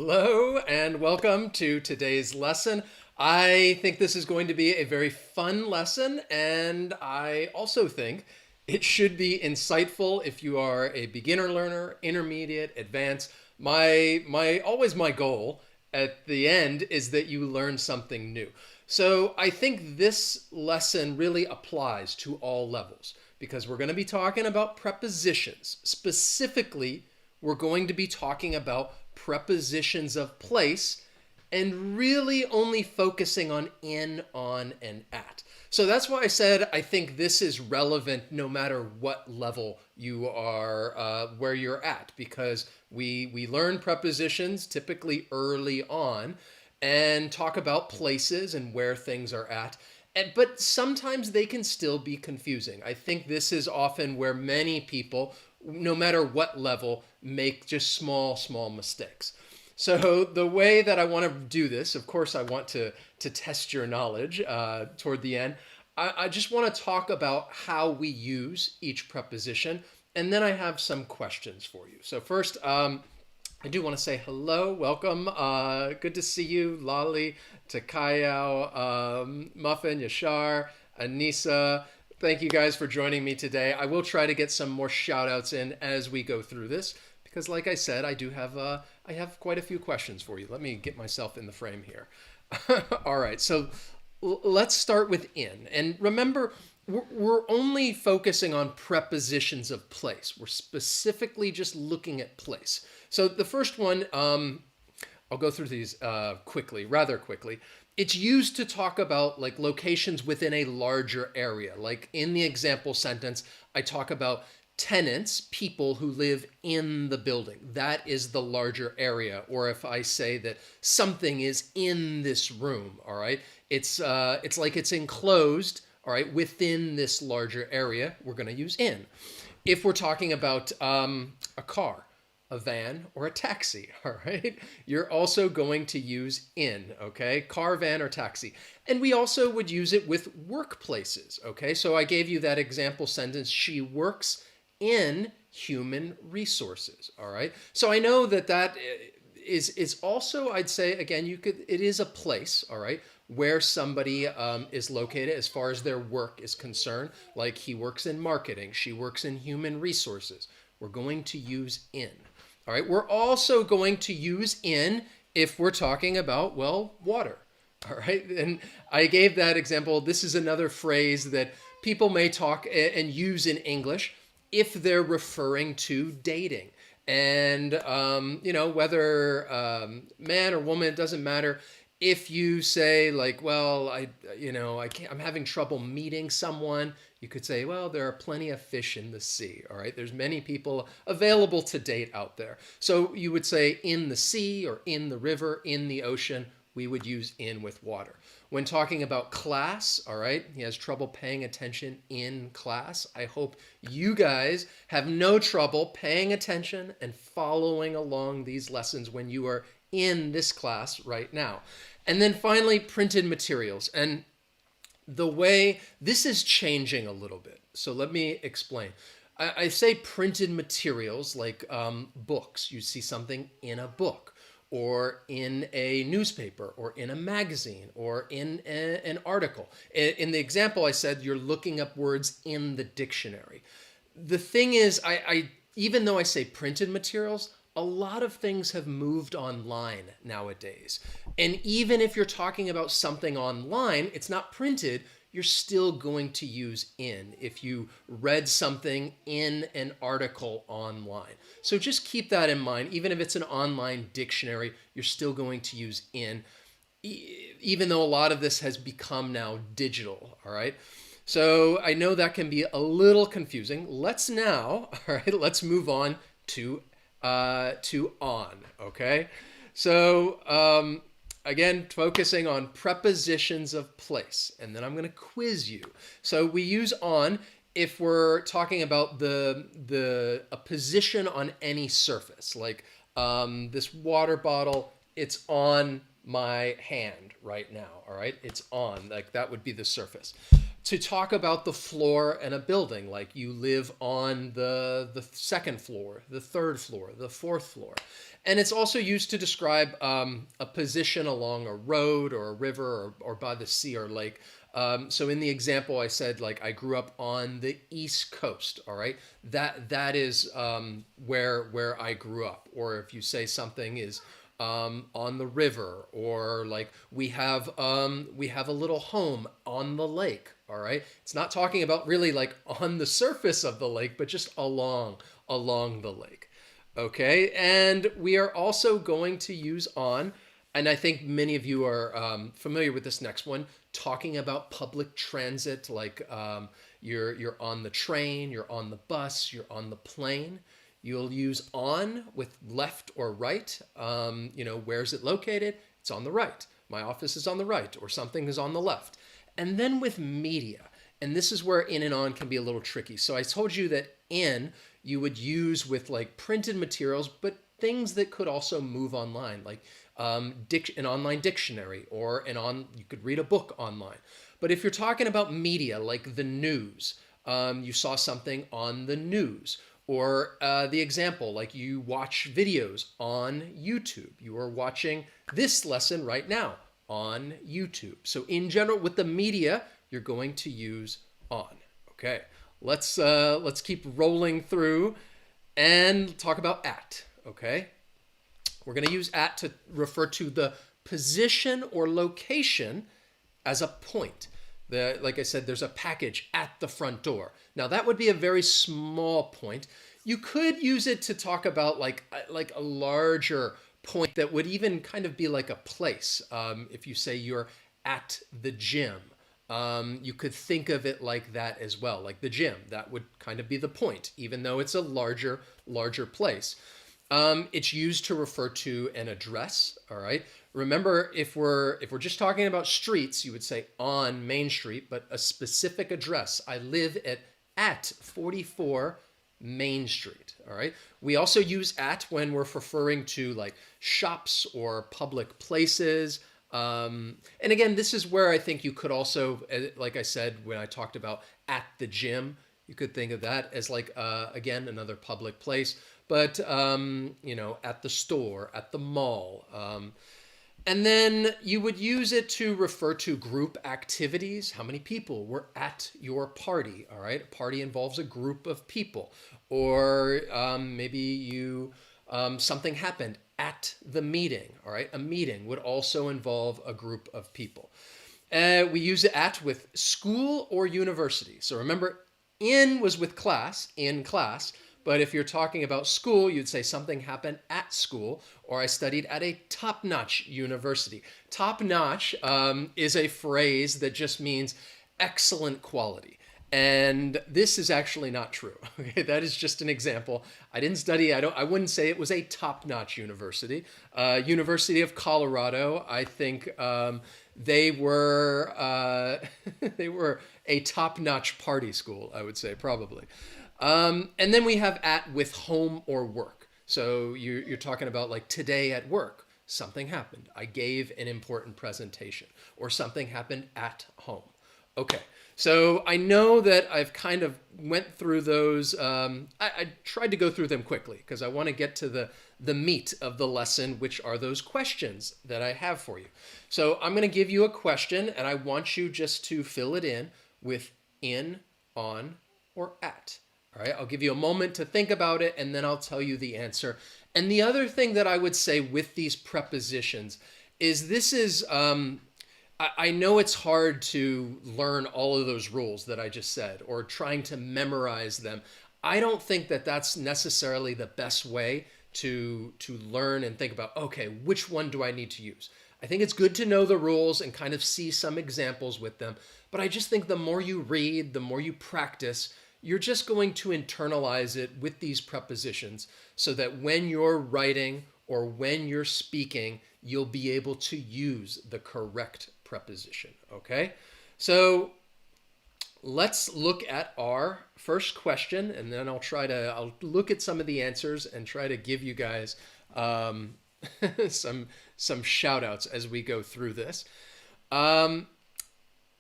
Hello and welcome to today's lesson. I think this is going to be a very fun lesson, and I also think it should be insightful if you are a beginner learner, intermediate, advanced. My goal at the end is that you learn something new. So I think this lesson really applies to all levels because we're going to be talking about prepositions. Specifically, we're going to be talking about prepositions of place and really only focusing on in, on, and at. So that's why I said I think this is relevant no matter what level you are, where you're at, because we learn prepositions typically early on and talk about places and where things are at. But sometimes they can still be confusing. I think this is often where many people, no matter what level, make just small mistakes. So the way that I want to do this, of course, I want to test your knowledge toward the end. I just want to talk about how we use each preposition, and then I have some questions for you. So first, I do want to say hello, welcome. Good to see you, Lali, Takayao, Muffin, Yashar, Anissa. Thank you guys for joining me today. I will try to get some more shout outs in as we go through this because like I said, I have quite a few questions for you. Let me get myself in the frame here. All right, so let's start with in. And remember, we're only focusing on prepositions of place. We're specifically just looking at place. So the first one, I'll go through these rather quickly. It's used to talk about like locations within a larger area. Like in the example sentence, I talk about tenants, people who live in the building. That is the larger area. Or if I say that something is in this room, all right, it's like it's enclosed, all right, within this larger area. We're going to use in. If we're talking about a car, a van, or a taxi, all right? You're also going to use in, okay? Car, van, or taxi. And we also would use it with workplaces, okay? So I gave you that example sentence, she works in human resources, all right? So I know that is also, I'd say, again, it is a place, all right, where somebody is located as far as their work is concerned. Like he works in marketing, she works in human resources. We're going to use in. All right, we're also going to use in if we're talking about, well, water. All right, and I gave that example. This is another phrase that people may talk and use in English if they're referring to dating. And, whether man or woman, it doesn't matter. If you say like, well, I'm having trouble meeting someone, you could say, well, there are plenty of fish in the sea. All right. There's many people available to date out there. So you would say in the sea or in the river, in the ocean, we would use in with water. When talking about class, all right, he has trouble paying attention in class. I hope you guys have no trouble paying attention and following along these lessons when you are in this class right now. And then finally, printed materials. And the way this is changing a little bit. So let me explain. I say printed materials like books. You see something in a book or in a newspaper or in a magazine or in an article. In the example, I said you're looking up words in the dictionary. The thing is, I even though I say printed materials, a lot of things have moved online nowadays. And even if you're talking about something online, it's not printed, you're still going to use in if you read something in an article online. So just keep that in mind. Even if it's an online dictionary, you're still going to use in, even though a lot of this has become now digital, all right? So I know that can be a little confusing. Let's now, all right, let's move on to on, okay? So again, focusing on prepositions of place, and then I'm going to quiz you. So we use on if we're talking about a position on any surface, like this water bottle, it's on my hand right now. All right, it's on, like that would be the surface. To talk about the floor in a building, like you live on the second floor, the third floor, the fourth floor. And it's also used to describe a position along a road or a river or by the sea or lake. So in the example, I said like I grew up on the East Coast. All right, that is where I grew up. Or if you say something is on the river, or like we have a little home on the lake. All right, it's not talking about really like on the surface of the lake, but just along the lake. Okay, and we are also going to use on, and I think many of you are familiar with this next one, talking about public transit, like you're on the train, you're on the bus, you're on the plane. You'll use on with left or right. Where's it located? It's on the right. My office is on the right, or something is on the left. And then with media, and this is where in and on can be a little tricky. So I told you that in you would use with like printed materials, but things that could also move online, like an online dictionary, or you could read a book online. But if you're talking about media, like the news, you saw something on the news. Or the example, like you watch videos on YouTube. You are watching this lesson right now on YouTube. So in general, with the media, you're going to use on. Okay, let's keep rolling through and talk about at. Okay, we're going to use at to refer to the position or location as a point. Like I said, there's a package at the front door. Now that would be a very small point. You could use it to talk about like a larger point that would even kind of be like a place. If you say you're at the gym, you could think of it like that as well, like the gym. That would kind of be the point, even though it's a larger place. It's used to refer to an address. All right. Remember, if we're just talking about streets, you would say on Main Street, but a specific address. I live at 44 Main Street. All right. We also use at when we're referring to like shops or public places. And again, this is where I think you could also, like I said, when I talked about at the gym, you could think of that as like, again, another public place. But, at the store, at the mall. And then you would use it to refer to group activities. How many people were at your party? All right. A party involves a group of people. Or maybe something happened at the meeting. All right. A meeting would also involve a group of people. We use it at with school or university. So remember, in was with class, in class. But if you're talking about school, you'd say something happened at school, or I studied at a top-notch university. Top-notch is a phrase that just means excellent quality. And this is actually not true. Okay, that is just an example. I didn't study, I wouldn't say it was a top-notch university. University of Colorado, I think they were they were a top-notch party school, I would say, probably. And then we have at with home or work. So you're talking about like today at work, something happened. I gave an important presentation, or something happened at home. Okay, so I know that I've kind of went through those. I tried to go through them quickly because I want to get to the meat of the lesson, which are those questions that I have for you. So I'm going to give you a question, and I want you just to fill it in with in, on, or at. All right, I'll give you a moment to think about it, and then I'll tell you the answer. And the other thing that I would say with these prepositions is this is, I know it's hard to learn all of those rules that I just said, or trying to memorize them. I don't think that that's necessarily the best way to learn and think about, okay, which one do I need to use? I think it's good to know the rules and kind of see some examples with them. But I just think the more you read, the more you practice, you're just going to internalize it with these prepositions so that when you're writing or when you're speaking, you'll be able to use the correct preposition, okay? So let's look at our first question, and then I'll look at some of the answers and try to give you guys some some shout outs as we go through this. Um,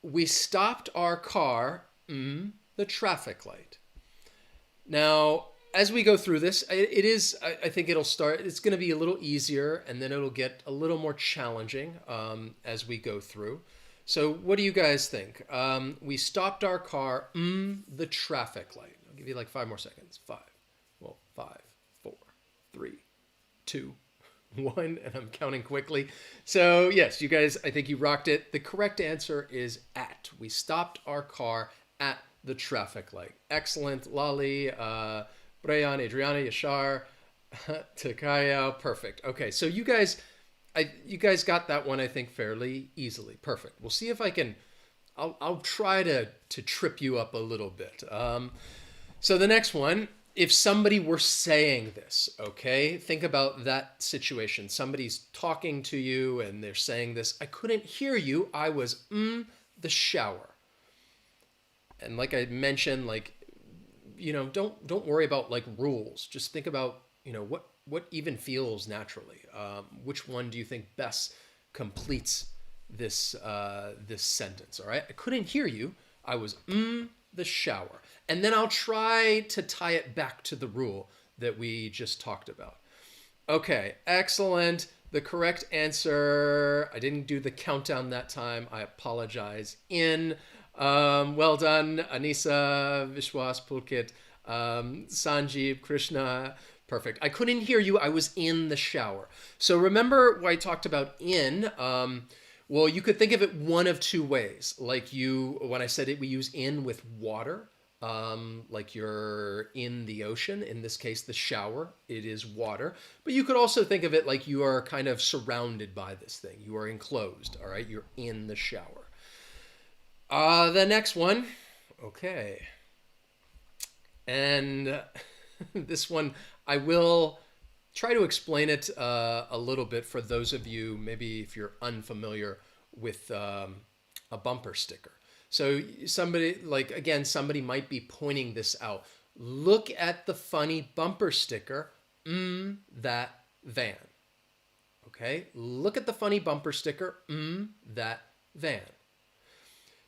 we stopped our car, the traffic light. Now, as we go through this, it is, I think it'll start, it's going to be a little easier and then it'll get a little more challenging as we go through. So, what do you guys think? We stopped our car, the traffic light. I'll give you like 5 more seconds. Five, four, three, two, one, and I'm counting quickly. So, yes, you guys, I think you rocked it. The correct answer is at. We stopped our car at the traffic light. Excellent. Lali, Brian, Adriana, Yashar, Takaya. Perfect. Okay, so you guys got that one, I think, fairly easily. Perfect. We'll see if I can. I'll try to trip you up a little bit. So the next one, if somebody were saying this, okay, think about that situation. Somebody's talking to you and they're saying this. I couldn't hear you. I was the shower. And like I mentioned, like, don't worry about like rules. Just think about, what even feels naturally. Which one do you think best completes this this sentence? All right. I couldn't hear you. I was the shower. And then I'll try to tie it back to the rule that we just talked about. Okay, excellent. The correct answer, I didn't do the countdown that time. I apologize. Well done, Anisa, Vishwas, Pulkit, Sanjeev, Krishna. Perfect. I couldn't hear you. I was in the shower. So remember what I talked about in? Well, you could think of it one of two ways. Like when I said it, we use in with water. Like you're in the ocean. In this case, the shower, it is water. But you could also think of it like you are kind of surrounded by this thing. You are enclosed, all right? You're in the shower. The next one, okay. And this one, I will try to explain it a little bit for those of you, maybe if you're unfamiliar with a bumper sticker. So somebody might be pointing this out. Look at the funny bumper sticker, that van. Okay, look at the funny bumper sticker, that van.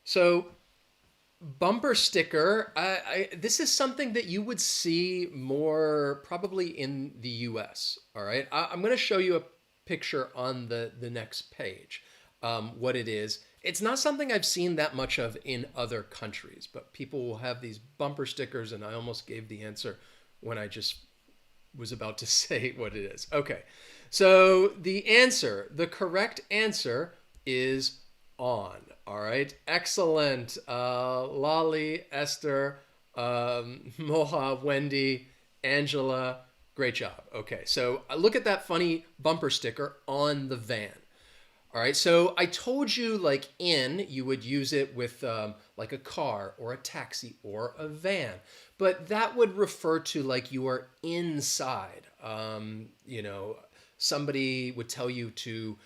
So bumper sticker, this is something that you would see more probably in the US, all right? I'm going to show you a picture on the next page, what it is. It's not something I've seen that much of in other countries, but people will have these bumper stickers, and I almost gave the answer when I just was about to say what it is. Okay, so the correct answer is on. All right, excellent. Lali, Esther, Moha, Wendy, Angela, great job. Okay, so look at that funny bumper sticker on the van. All right, so I told you like you would use it with like a car or a taxi or a van, but that would refer to like you are inside. Somebody would tell you to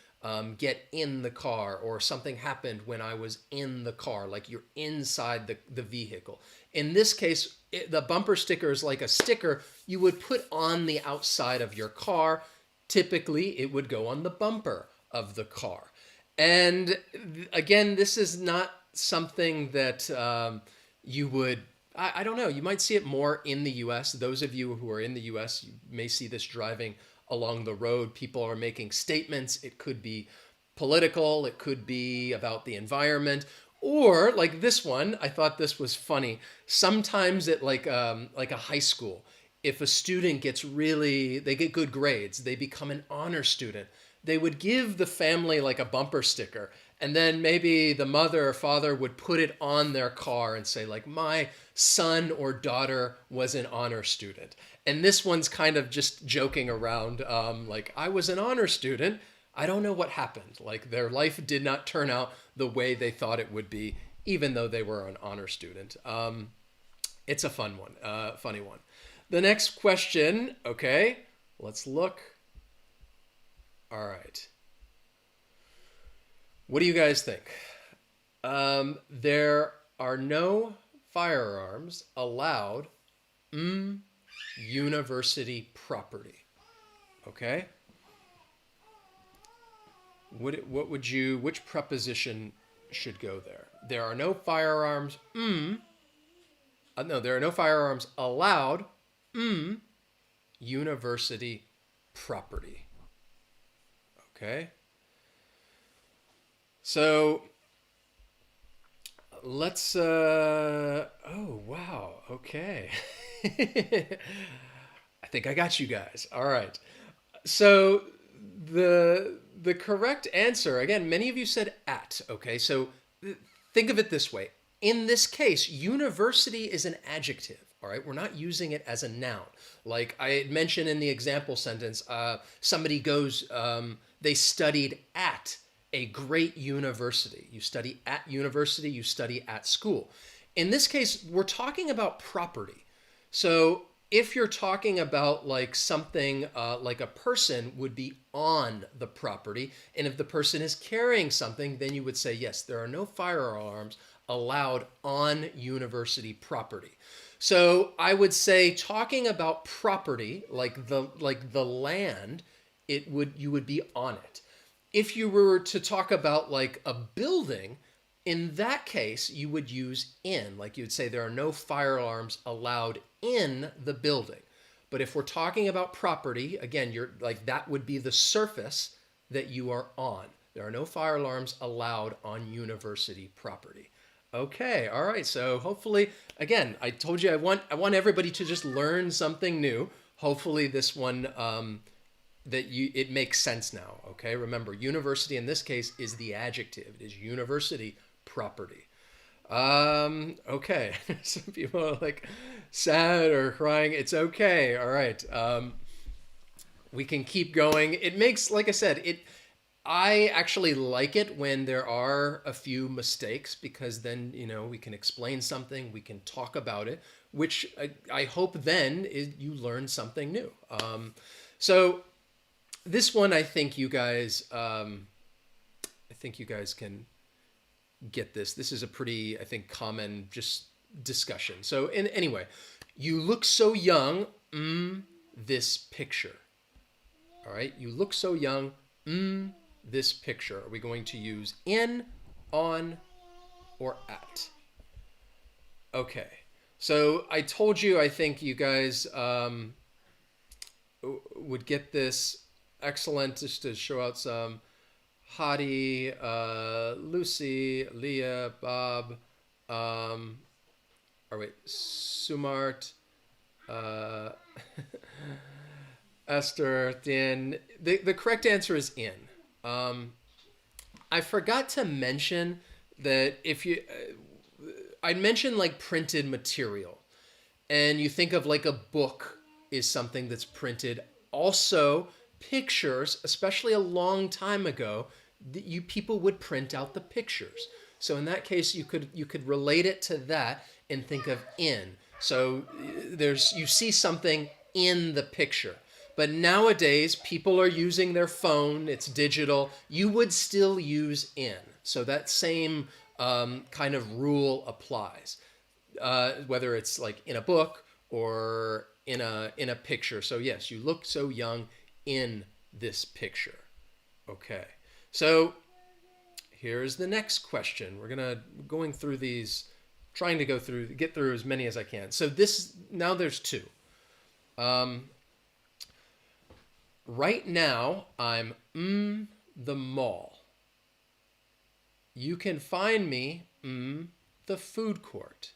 get in the car, or something happened when I was in the car, like you're inside the vehicle. In this case, the bumper sticker is like a sticker you would put on the outside of your car. Typically, it would go on the bumper of the car. And again, this is not something that you would, I don't know, you might see it more in the US. Those of you who are in the US, you may see this driving along the road. People are making statements. It could be political. It could be about the environment. Or like this one, I thought this was funny. Sometimes at like a high school, if a student they get good grades, they become an honor student, they would give the family like a bumper sticker, and then maybe the mother or father would put it on their car and say like, my son or daughter was an honor student. And this one's kind of just joking around, like, I was an honor student. I don't know what happened. Like, their life did not turn out the way they thought it would be, even though they were an honor student. It's a fun one, funny one. The next question, okay, let's look. All right. What do you guys think? There are no firearms allowed university property. Okay? which preposition should go there? There are no firearms. No, there are no firearms allowed. University property. Okay. So let's. Oh wow. Okay. I think I got you guys. All right. So the correct answer, again, many of you said at. Okay, so think of it this way. In this case, university is an adjective. All right, we're not using it as a noun. Like I had mentioned in the example sentence, somebody goes, they studied at a great university. You study at university, you study at school. In this case, we're talking about property. So if you're talking about like something like a person would be on the property, and if the person is carrying something, then you would say, yes, there are no firearms allowed on university property. So I would say talking about property, like the land, you would be on it. If you were to talk about like a building, in that case, you would use in, like you'd say there are no firearms allowed in the building. But if we're talking about property, again, you're like that would be the surface that you are on. There are no fire alarms allowed on university property. Okay, all right. So hopefully, again, I told you I want everybody to just learn something new. Hopefully, this one it makes sense now. Okay, remember, university in this case is the adjective. It is university property. Okay. Some people are like sad or crying. It's okay. All right. We can keep going. It makes, like I said, I actually like it when there are a few mistakes because then, we can explain something, we can talk about it, which I hope then is you learn something new. So this one, I think you guys can get this. This is a pretty, I think, common just discussion. So anyway, you look so young, this picture. All right, you look so young, this picture. Are we going to use in, on, or at? Okay, so I told you I think you guys would get this. Excellent, just to show out some. Hadi, Lucy, Leah, Bob, Sumart, Esther, Dan. The correct answer is in. I forgot to mention that if you, I mentioned like printed material, and you think of like a book is something that's printed. Also, pictures, especially a long time ago, people would print out the pictures. So in that case, you could relate it to that and think of in. So you see something in the picture. But nowadays, people are using their phone. It's digital. You would still use in. So that same kind of rule applies, whether it's like in a book or in a picture. So yes, you look so young in this picture. Okay. So here's the next question. We're going through these, trying to get through as many as I can. So now there's two. Right now, I'm the mall. You can find me the food court.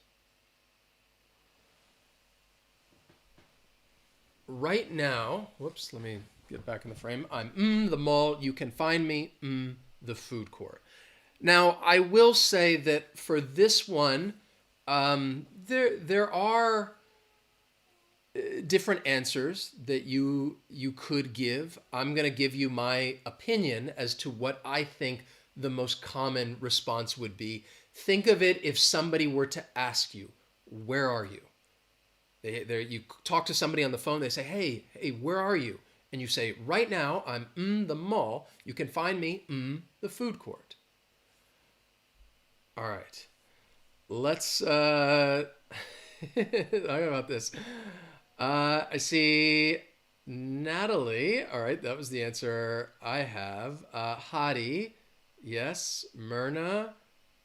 Right now, whoops, let me get back in the frame. I'm the mall. You can find me the food court. Now, I will say that for this one, there are different answers that you could give. I'm going to give you my opinion as to what I think the most common response would be. Think of it if somebody were to ask you, where are you? You talk to somebody on the phone, they say, hey, where are you? And you say, right now, I'm the mall. You can find me the food court. All right. Let's talk about this. I see Natalie. All right, that was the answer I have. Hadi. Yes. Myrna.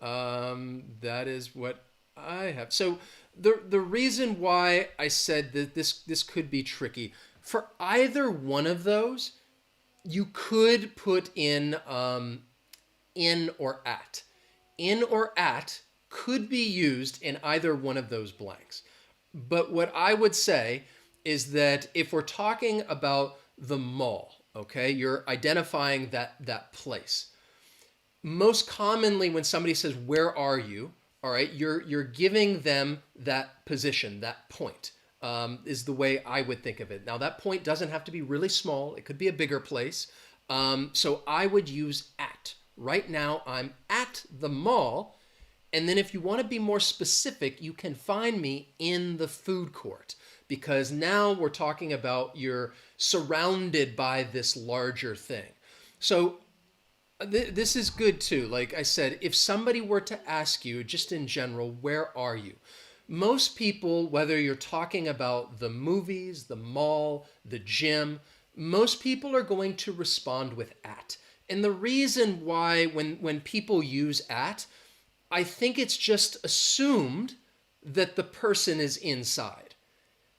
That is what I have. So the reason why I said that this could be tricky for either one of those, you could put in or at. In or at could be used in either one of those blanks. But what I would say is that if we're talking about the mall, okay, you're identifying that place. Most commonly when somebody says, "Where are you?" All right, you're giving them that position, that point. Is the way I would think of it. Now, that point doesn't have to be really small. It could be a bigger place. So I would use at. Right now, I'm at the mall. And then if you want to be more specific, you can find me in the food court because now we're talking about you're surrounded by this larger thing. So this is good too. Like I said, if somebody were to ask you, just in general, where are you? Most people, whether you're talking about the movies, the mall, the gym, most people are going to respond with at. And the reason why, when people use at, I think it's just assumed that the person is inside.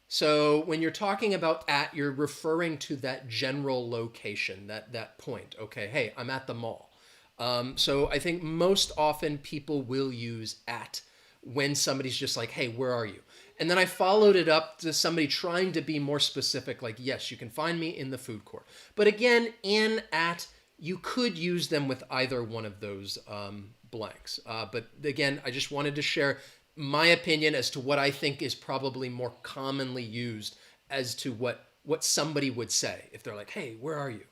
So when you're talking about at, you're referring to that general location, that point. Okay, hey, I'm at the mall. So I think most often people will use at when somebody's just like, hey, where are you? And then I followed it up to somebody trying to be more specific, like, yes, you can find me in the food court. But again, in, at, you could use them with either one of those blanks. But again, I just wanted to share my opinion as to what I think is probably more commonly used as to what somebody would say if they're like, hey, where are you?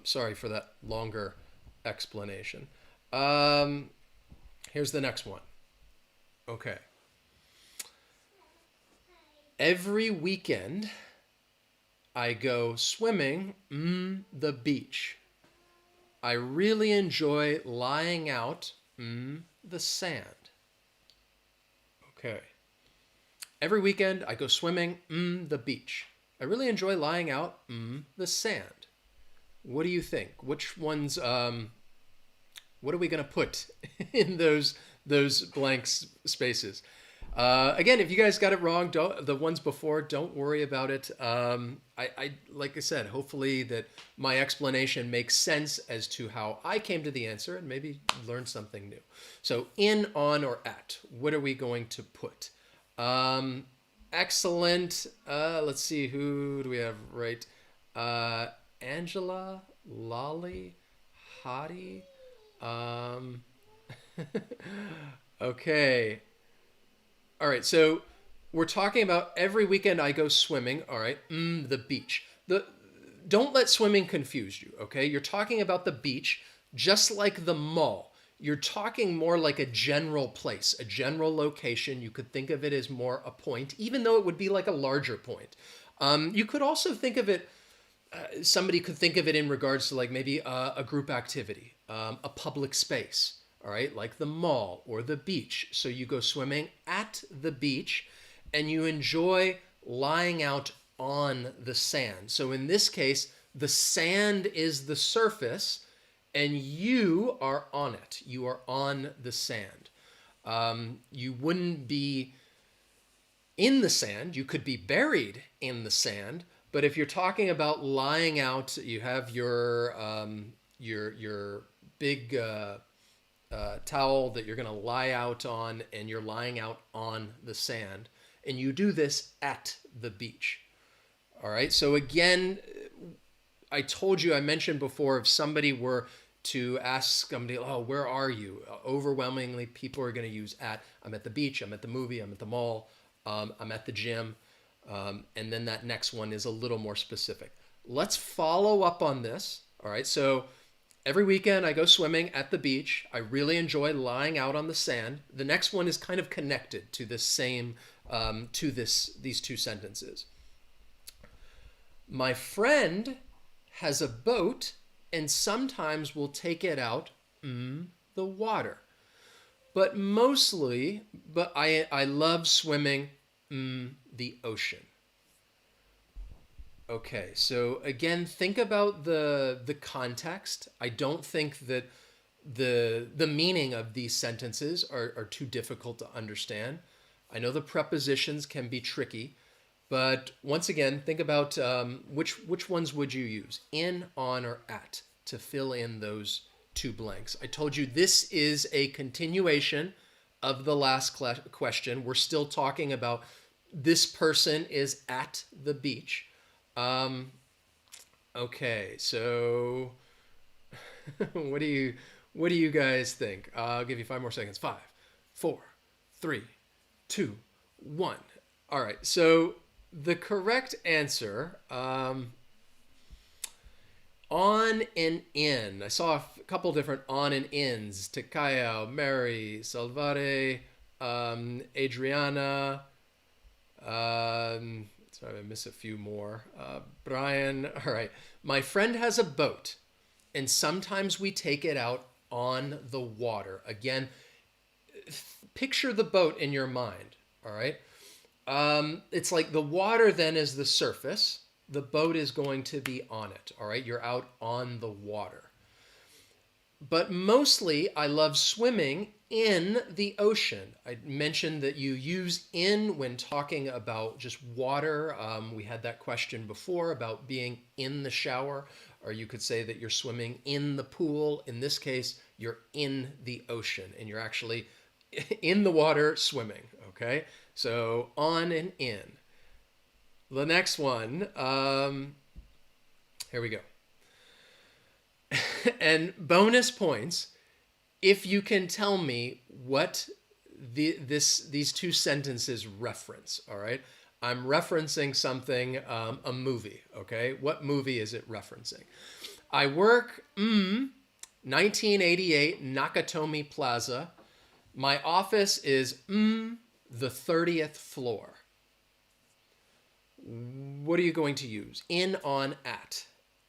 Sorry for that longer explanation. Here's the next one. Okay. Every weekend, I go swimming the beach. I really enjoy lying out the sand. Okay. Every weekend, I go swimming the beach. I really enjoy lying out the sand. What do you think? Which ones? What are we going to put in those blank spaces? Again, if you guys got it wrong, the ones before, don't worry about it. I like I said, hopefully that my explanation makes sense as to how I came to the answer and maybe learn something new. So in, on, or at, what are we going to put? Excellent. Let's see, who do we have right? Angela, Lolly, Hottie. Okay. All right, so we're talking about every weekend I go swimming. All right, the beach. Don't let swimming confuse you. Okay, you're talking about the beach, just like the mall. You're talking more like a general place, a general location. You could think of it as more a point, even though it would be like a larger point. You could also think of it. Somebody could think of it in regards to like maybe a group activity, a public space. All right, like the mall or the beach. So you go swimming at the beach and you enjoy lying out on the sand. So in this case, the sand is the surface and you are on it. You are on the sand. You wouldn't be in the sand. You could be buried in the sand. But if you're talking about lying out, you have your big towel that you're going to lie out on, and you're lying out on the sand, and you do this at the beach. All right. So again, I mentioned before, if somebody were to ask somebody, oh, where are you? Overwhelmingly, people are going to use at. I'm at the beach. I'm at the movie. I'm at the mall. I'm at the gym. And then that next one is a little more specific. Let's follow up on this. All right. So every weekend I go swimming at the beach. I really enjoy lying out on the sand. The next one is kind of connected to this same, these two sentences. My friend has a boat and sometimes will take it out the water. But I love swimming the ocean. Okay, so again, think about the context. I don't think that the meaning of these sentences are too difficult to understand. I know the prepositions can be tricky, but once again, think about which ones would you use, in, on, or at, to fill in those two blanks. I told you this is a continuation of the last question. We're still talking about this person is at the beach. Um, okay, so what do you guys think? I'll give you 5 more seconds. 5, 4, 3, 2, 1. All right. So the correct answer, on and in. I saw a couple different on and ins. Takaya, Mary, Salvare, Adriana. Sorry, I miss a few more. Brian. All right. My friend has a boat, and sometimes we take it out on the water. Again, picture the boat in your mind. All right. It's like the water then is the surface. The boat is going to be on it. All right. You're out on the water. But mostly I love swimming in the ocean. I mentioned that you use in when talking about just water. We had that question before about being in the shower, or you could say that you're swimming in the pool. In this case, you're in the ocean and you're actually in the water swimming. Okay, so on and in. The next one, here we go. And bonus points if you can tell me what these two sentences reference. All right, I'm referencing something, a movie. Okay, what movie is it referencing? I work 1988 Nakatomi Plaza. My office is the 30th floor. What are you going to use? In, on, at.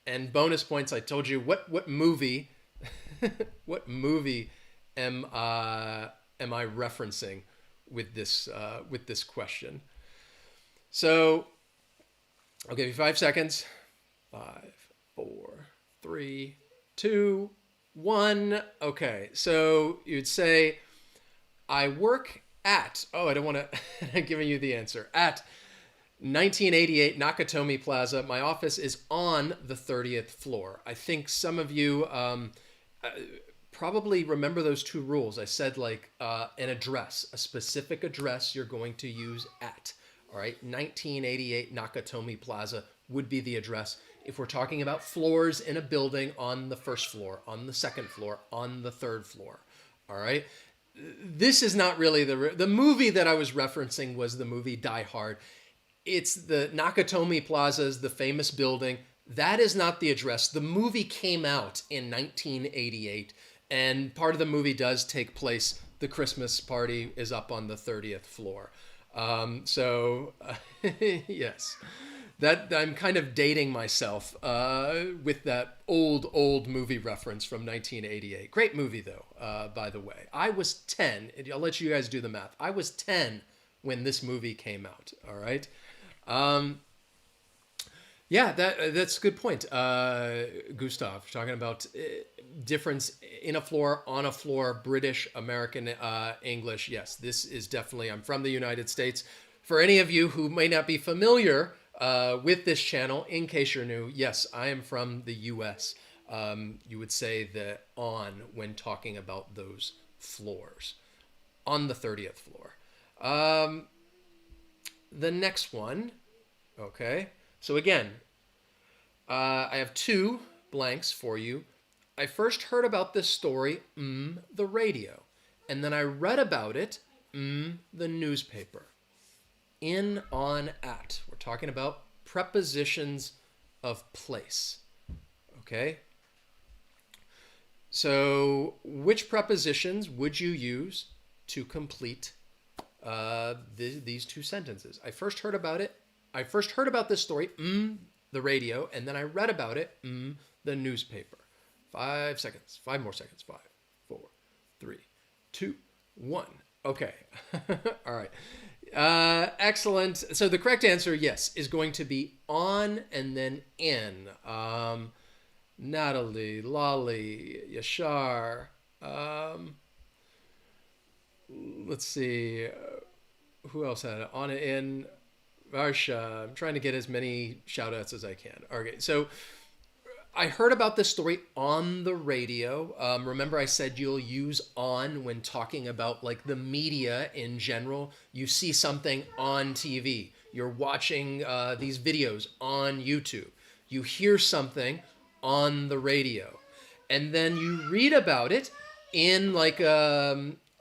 And bonus points, I told you what movie what movie am I referencing with this question. So I'll give you 5 seconds. 5, 4, 3, 2, 1. Okay, so you'd say I work at, I don't want to I'm giving you the answer. At 1988 Nakatomi Plaza. My office is on the 30th floor. I think some of you probably remember those two rules. I said like an address, a specific address you're going to use at. All right, 1988 Nakatomi Plaza would be the address. If we're talking about floors in a building, on the first floor, on the second floor, on the third floor. All right. This is not really the movie that I was referencing was the movie Die Hard. It's the Nakatomi Plaza's the famous building. That is not the address. The movie came out in 1988, and part of the movie does take place. The Christmas party is up on the 30th floor. Yes, that I'm kind of dating myself with that old movie reference from 1988. Great movie though, by the way. I was 10. I'll let you guys do the math. I was 10 when this movie came out. All right. Yeah, that's a good point, Gustav. Talking about difference in a floor, on a floor, British, American, English. Yes, this is definitely. I'm from the United States. For any of you who may not be familiar with this channel, in case you're new, yes, I am from the U.S. You would say the on when talking about those floors, on the 30th floor. The next one, okay. So again, I have 2 blanks for you. I first heard about this story, the radio. And then I read about it, the newspaper. In, on, at. We're talking about prepositions of place. Okay? So which prepositions would you use to complete these 2 sentences? I first heard about it. I first heard about this story, the radio, and then I read about it, the newspaper. 5 seconds. 5 more seconds. 5, 4, 3, 2, 1. Okay. All right. Excellent. So the correct answer, yes, is going to be on and then in. Natalie, Lolly, Yashar. Um, let's see. Who else had it? On and in. Varsha. I'm trying to get as many shout outs as I can. Okay, so I heard about this story on the radio. Remember, I said you'll use on when talking about like the media in general. You see something on TV. You're watching these videos on YouTube. You hear something on the radio, and then you read about it in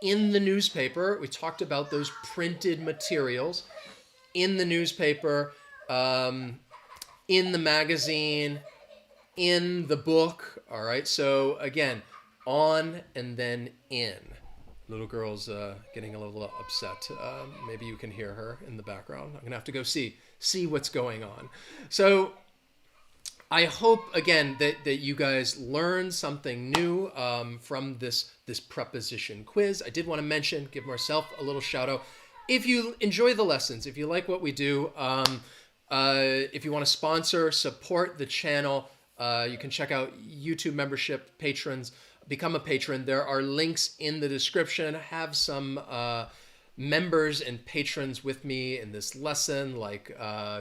in the newspaper. We talked about those printed materials in the newspaper, in the magazine, in the book. All right. So again, on and then in. Little girl's getting a little upset. Maybe you can hear her in the background. I'm gonna have to go see what's going on. So I hope again that you guys learned something new from this preposition quiz. I did want to mention, give myself a little shout out. If you enjoy the lessons, if you like what we do, if you want to sponsor, support the channel, you can check out YouTube membership, patrons, become a patron. There are links in the description. Have some members and patrons with me in this lesson, like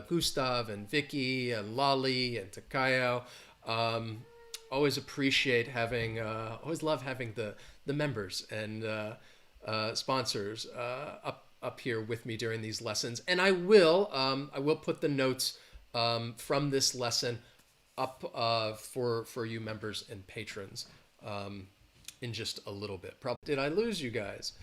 Gustav and Vicky and Lolly and Takayo. Always appreciate having, always love having the members and sponsors up here with me during these lessons. And I will put the notes from this lesson up for you members and patrons in just a little bit. Probably did I lose you guys?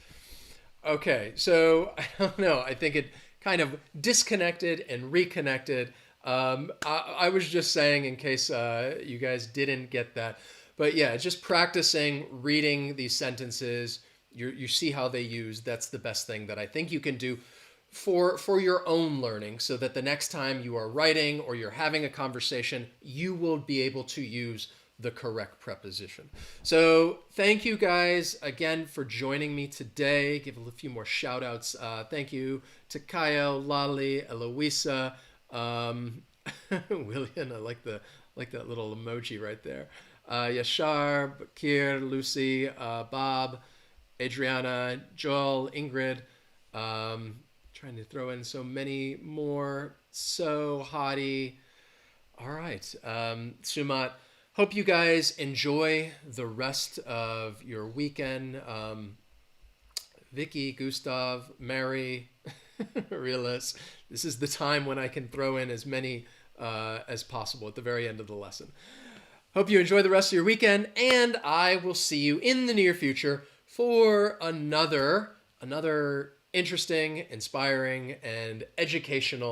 Okay, so I don't know. I think it kind of disconnected and reconnected. I was just saying in case you guys didn't get that. But yeah, just practicing reading these sentences. You see how they use. That's the best thing that I think you can do for your own learning, so that the next time you are writing or you're having a conversation, you will be able to use the correct preposition. So thank you guys again for joining me today. Give a few more shout outs. Thank you to Kayo, Lali, Eloisa, William. I like that little emoji right there. Yashar, Bakir, Lucy, Bob, Adriana, Joel, Ingrid. Trying to throw in so many more. So Hadi. All right. Sumat. Hope you guys enjoy the rest of your weekend. Vicky, Gustav, Mary, Realis. This is the time when I can throw in as many as possible at the very end of the lesson. Hope you enjoy the rest of your weekend, and I will see you in the near future for another interesting, inspiring, and educational